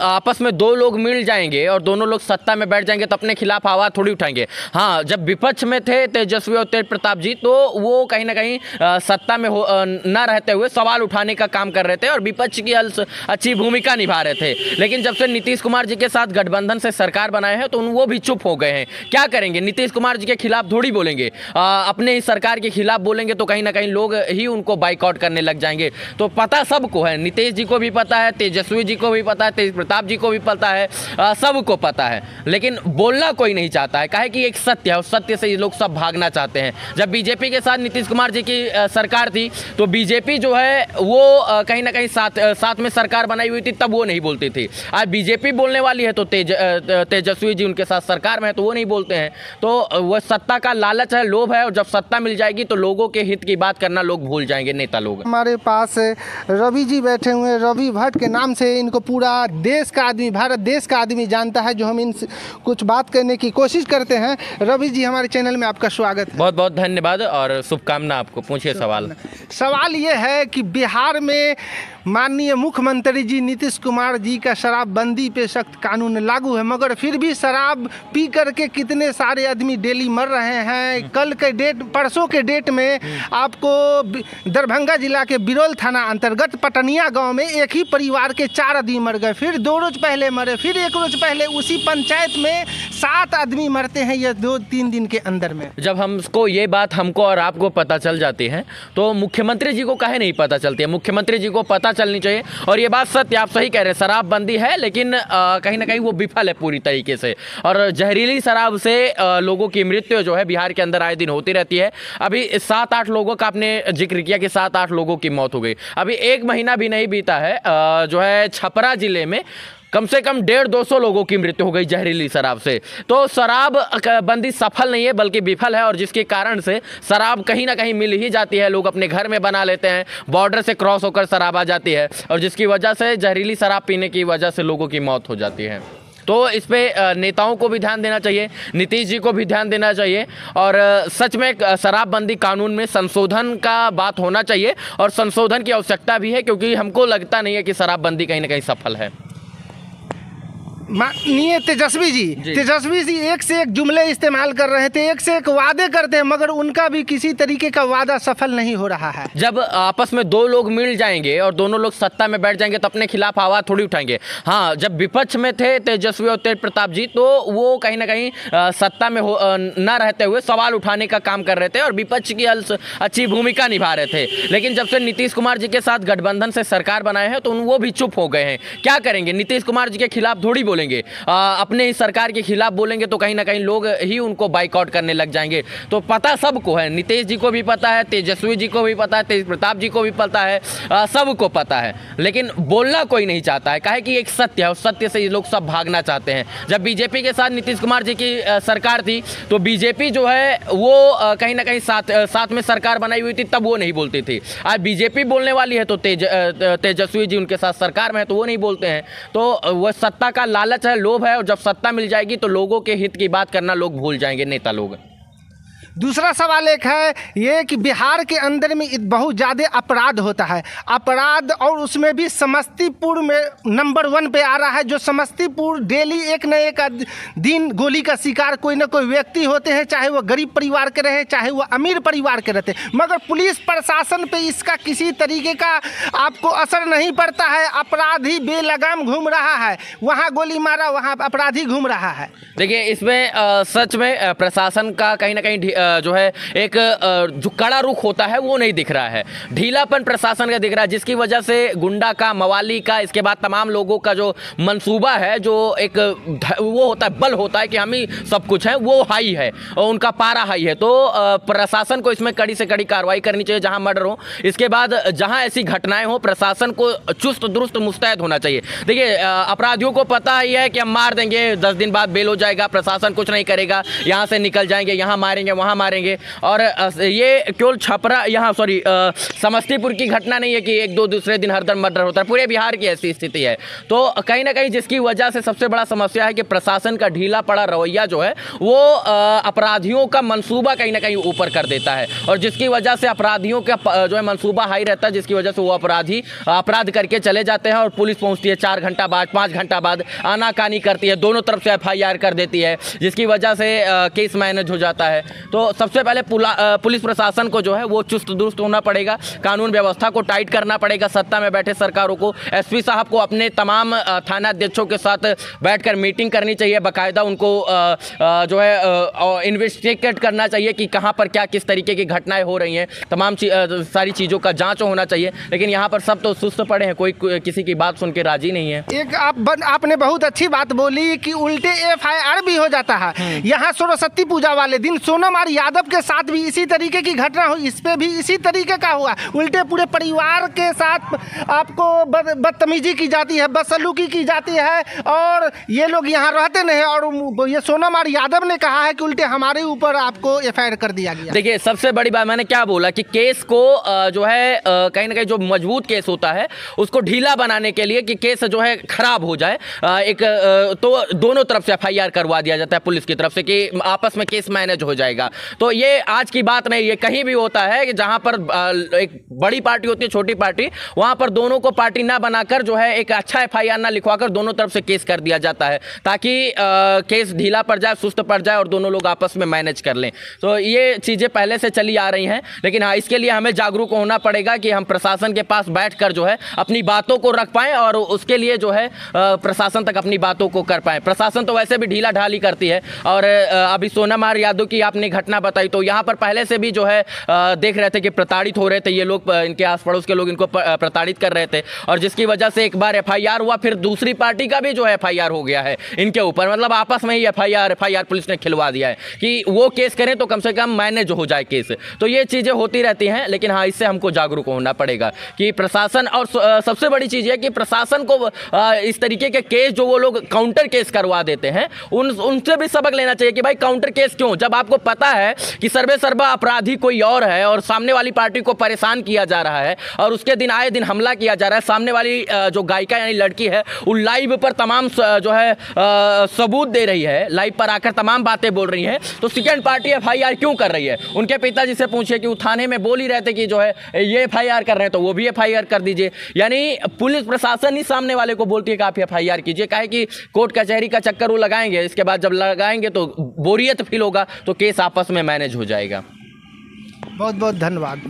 आपस में दो लोग मिल जाएंगे और दोनों लोग सत्ता में बैठ जाएंगे तो अपने खिलाफ आवाज़ थोड़ी उठाएंगे। हाँ, जब विपक्ष में थे तेजस्वी और तेज प्रताप जी तो वो कहीं ना कहीं सत्ता में न रहते हुए सवाल उठाने का काम कर रहे थे और विपक्ष की अच्छी भूमिका निभा रहे थे। लेकिन जब से नीतीश कुमार जी के साथ गठबंधन से सरकार बनाए हैं तो वो भी चुप हो गए हैं। क्या करेंगे? नीतीश कुमार जी के खिलाफ थोड़ी बोलेंगे, अपने ही सरकार के खिलाफ बोलेंगे तो कहीं ना कहीं लोग ही उनको बाइकआउट करने लग जाएंगे। तो पता सबको है, नीतीश जी को भी पता है, तेजस्वी जी को भी पता है, तेज प्रताप जी को भी पता है, सबको पता है, लेकिन बोलना कोई नहीं चाहता है। काहे कि एक सत्य है, उस सत्य से ये लोग सब भागना चाहते हैं। जब बीजेपी के साथ नीतीश कुमार जी की सरकार थी तो बीजेपी जो है वो कहीं ना कहीं साथ में सरकार बनाई हुई थी, तब वो नहीं बोलती थी। आज बीजेपी बोलने वाली है तो तेजस्वी जी उनके साथ सरकार में है तो वो नहीं बोलते हैं। तो वह सत्ता का लालच है, लोभ है, और जब सत्ता मिल जाएगी तो लोगों के हित की बात करना लोग भूल जाएंगे, नेता लोग। हमारे पास रवि जी बैठे हुए हैं। रवि भट्ट के नाम से इनको पूरा देश का आदमी, भारत देश का आदमी जानता है, जो हम इनसे कुछ बात करने की कोशिश करते हैं। रवि जी, हमारे चैनल में आपका स्वागत है। बहुत बहुत धन्यवाद और शुभकामना आपको। पूछिए सवाल ये है कि बिहार में माननीय मुख्यमंत्री जी नीतीश कुमार जी का शराबबंदी पे सख्त कानून लागू है, मगर फिर भी शराब पी करके कितने सारे आदमी डेली मर रहे हैं। कल के डेट, परसों के डेट में आपको दरभंगा जिला के बिरौल थाना अंतर्गत पटनिया गांव में एक ही परिवार के 4 आदमी मर गए। फिर 2 रोज पहले मरे, फिर 1 रोज पहले उसी पंचायत में 7 आदमी मरते हैं ये 2-3 दिन के अंदर में। जब ये बात हमको और आपको पता चल जाती है तो मुख्यमंत्री जी को काहे नहीं पता चलती है? मुख्यमंत्री जी को पता चलनी चाहिए। और ये बात सत्य, आप सही कह रहे हैं, शराबबंदी है लेकिन कहीं ना कहीं वो विफल है पूरी तरीके से। और जहरीली शराब से लोगों की मृत्यु जो है बिहार के अंदर आए दिन होती रहती है। अभी 7-8 लोगों का आपने जिक्र किया कि 7-8 लोगों की मौत हो गई। अभी 1 महीना भी नहीं बीता है, जो है छपरा जिले में कम से कम 150-200 लोगों की मृत्यु हो गई जहरीली शराब से। तो शराब बंदी सफल नहीं है बल्कि विफल है, और जिसके कारण से शराब कहीं ना कहीं मिल ही जाती है, लोग अपने घर में बना लेते हैं, बॉर्डर से क्रॉस होकर शराब आ जाती है, और जिसकी वजह से जहरीली शराब पीने की वजह से लोगों की मौत हो जाती है। तो इस पे नेताओं को भी ध्यान देना चाहिए, नीतीश जी को भी ध्यान देना चाहिए, और सच में शराबबंदी कानून में संशोधन का बात होना चाहिए, और संशोधन की आवश्यकता भी है, क्योंकि हमको लगता नहीं है कि शराबबंदी कहीं ना कहीं सफल है। माननीय तेजस्वी जी एक से एक जुमले इस्तेमाल कर रहे थे, एक से एक वादे करते हैं, मगर उनका भी किसी तरीके का वादा सफल नहीं हो रहा है। जब आपस में 2 लोग मिल जाएंगे और दोनों लोग सत्ता में बैठ जाएंगे तो अपने खिलाफ आवाज़ थोड़ी उठाएंगे। हाँ, जब विपक्ष में थे तेजस्वी और तेज प्रताप जी तो वो कहीं ना कहीं सत्ता में न रहते हुए सवाल उठाने का काम कर रहे थे और विपक्ष की अच्छी भूमिका निभा रहे थे। लेकिन जब से नीतीश कुमार जी के साथ गठबंधन से सरकार बनाए हैं तो वो भी चुप हो गए हैं। क्या करेंगे? नीतीश कुमार जी के खिलाफ थोड़ी बोलेंगे, अपने ही सरकार के खिलाफ बोलेंगे तो कहीं ना कहीं लोग ही उनको बाइकआउट करने लग जाएंगे। तो पता सबको है, नीतीश जी को भी पता है, तेजस्वी जी को भी पता है, तेज प्रताप जी को भी पता है, सबको पता है, लेकिन बोलना कोई नहीं चाहता है। काहे कि एक सत्य है, उस सत्य से ये लोग सब भागना चाहते हैं। जब बीजेपी के साथ नीतीश कुमार जी की सरकार थी तो बीजेपी जो है वो कहीं ना कहीं साथ में सरकार बनाई हुई थी, तब वो नहीं बोलती थी। आज बीजेपी बोलने वाली है तो तेजस्वी जी उनके साथ सरकार में है तो वो नहीं बोलते हैं। तो वह सत्ता का लालच है, लोभ है, और जब सत्ता मिल जाएगी तो लोगों के हित की बात करना लोग भूल जाएंगे, नेता लोग। दूसरा सवाल एक है ये कि बिहार के अंदर में बहुत ज़्यादा अपराध होता है, अपराध, और उसमें भी समस्तीपुर में नंबर 1 पे आ रहा है। जो समस्तीपुर डेली एक न एक दिन गोली का शिकार कोई ना कोई व्यक्ति होते हैं, चाहे वो गरीब परिवार के रहे, चाहे वो अमीर परिवार के रहते, मगर पुलिस प्रशासन पे इसका किसी तरीके का आपको असर नहीं पड़ता है। अपराधी बेलगाम घूम रहा है, वहाँ गोली मारा, वहाँ अपराधी घूम रहा है। देखिए, इसमें सच में प्रशासन का कहीं ना कहीं जो है एक जो कड़ा रुख होता है वो नहीं दिख रहा है, ढीलापन प्रशासन का दिख रहा है, जिसकी वजह से गुंडा का, मवाली का, इसके बाद तमाम लोगों का जो मंसूबा है, जो एक वो होता है, बल होता है कि हम ही सब कुछ है, वो हाई है और उनका पारा हाई है। तो प्रशासन को इसमें कड़ी से कड़ी कार्रवाई करनी चाहिए जहां मर्डर हो। इसके बाद जहां ऐसी घटनाएं हो प्रशासन को चुस्त दुरुस्त मुस्तैद होना चाहिए। देखिए, अपराधियों को पता ही है कि हम मार देंगे, 10 दिन बाद बेल हो जाएगा, प्रशासन कुछ नहीं करेगा, यहाँ से निकल जाएंगे, यहाँ मारेंगे, वहाँ वहाँ मारेंगे। और ये केवल छपरा यहाँ समस्तीपुर की घटना नहीं है कि एक दो दूसरे दिन हर दिन मर्डर होता है, पूरे बिहार की ऐसी स्थिति है। तो कहीं ना कहीं जिसकी वजह से सबसे बड़ा समस्या है कि प्रशासन का ढीला पड़ा रवैया जो है वो अपराधियों का मंसूबा कहीं ना कहीं ऊपर कर देता है, और जिसकी वजह से अपराधियों का जो है मंसूबा हाई रहता है, जिसकी वजह से वो अपराधी अपराध करके चले जाते हैं और पुलिस पहुंचती है 4 घंटा बाद 5 घंटा बाद, आनाकानी करती है, दोनों तरफ से FIR कर देती है, जिसकी वजह से केस मैनेज हो जाता है। तो सबसे पहले पुलिस प्रशासन को जो है वो चुस्त दुरुस्त होना पड़ेगा, कानून व्यवस्था को टाइट करना पड़ेगा, सत्ता में बैठे सरकारों को, SP साहब को अपने तमाम थाना अध्यक्षों के साथ बैठकर मीटिंग करनी चाहिए, बाकायदा उनको जो है इन्वेस्टिगेट करना चाहिए कि कहाँ पर क्या किस तरीके की घटनाएं हो रही हैं, तमाम सारी चीज़ों का जांच होना चाहिए। लेकिन यहाँ पर सब तो सुस्त पड़े हैं, कोई किसी की बात सुन के राजी नहीं है। एक आपने बहुत अच्छी बात बोली कि उल्टे FIR भी हो जाता है। यहाँ सरस्वती पूजा वाले दिन सोनम और यादव के साथ भी इसी तरीके की घटना हुई, इस पे भी इसी तरीके का हुआ, उल्टे पूरे परिवार के साथ आपको बदतमीजी की जाती है, बदसलूकी की जाती है, और ये लोग यहाँ रहते नहीं, और ये सोनम और यादव ने कहा है कि उल्टे हमारे ऊपर आपको FIR कर दिया गया। देखिए सबसे बड़ी बात मैंने क्या बोला कि केस को जो है कहीं ना कहीं जो मजबूत केस होता है उसको ढीला बनाने के लिए कि केस जो है खराब हो जाए, तो दोनों तरफ से FIR करवा दिया जाता है पुलिस की तरफ से कि आपस में केस मैनेज हो जाएगा। तो ये आज की बात नहीं, ये कहीं भी होता है कि जहां पर एक बड़ी पार्टी होती है छोटी पार्टी, वहां पर दोनों को पार्टी ना बनाकर जो है एक अच्छा FIR ना लिखवाकर दोनों तरफ से केस कर दिया जाता है, ताकि केस ढीला पड़ जाए, सुस्त पड़ जाए और दोनों लोग आपस में मैनेज कर लें। तो ये चीज़ें पहले से चली आ रही हैं, लेकिन हाँ इसके लिए हमें जागरूक होना पड़ेगा कि हम प्रशासन के पास बैठकर जो है अपनी बातों को रख पाएं और उसके लिए जो है प्रशासन तक अपनी बातों को कर पाएं। प्रशासन तो वैसे भी ढीला ढाली करती है, और अभी सोनम और यादव की आपने घटना बताई, तो यहाँ पर पहले से भी जो है देख रहे थे कि प्रताड़ित हो रहे थे ये लोग, इनके आस पड़ोस के लोग इनको प्रताड़ित कर रहे थे, और जिसकी वजह से एक बार FIR हुआ, फिर दूसरी पार्टी का भी जो है FIR हो गया है इनके ऊपर, मतलब आपस में ही FIR पुलिस ने खिलवा दिया है कि वो केस करें तो कम से कम मैनेज हो जाए केस। तो ये चीज़ें होती रहती हैं, लेकिन हाँ इससे हमको जागरूक होना पड़ेगा कि प्रशासन, और सबसे बड़ी चीज़ है कि प्रशासन को इस तरीके के केस जो वो लोग काउंटर केस करवा देते हैं उनसे भी सबक लेना चाहिए कि भाई काउंटर केस क्यों, जब आपको पता है कि सर्वे सर्वा अपराधी कोई और है और सामने वाली पार्टी को परेशान किया जा रहा है और उसके दिन आए दिन हमला किया जा रहा है, सामने वाली जो गायिका यानी लड़की है वो लाइव पर तमाम जो है सबूत दे रही है, लाइव पर आकर तमाम बातें बोल रही है, तो सेकंड पार्टी FIR क्यों कर रही है? उनके पिताजी से पूछिए कि वो थाने में बोल ही रहे थे कि जो है ये FIR कर रहे हैं तो वो भी FIR कर दीजिए। यानी पुलिस प्रशासन ही सामने वाले को बोलती है कि आप FIR कीजिए, काहे कि कोर्ट कचहरी का चक्कर वो लगाएंगे, इसके बाद जब लगाएंगे तो बोरियत फील होगा, तो केस आपस में मैनेज हो जाएगा। बहुत बहुत धन्यवाद।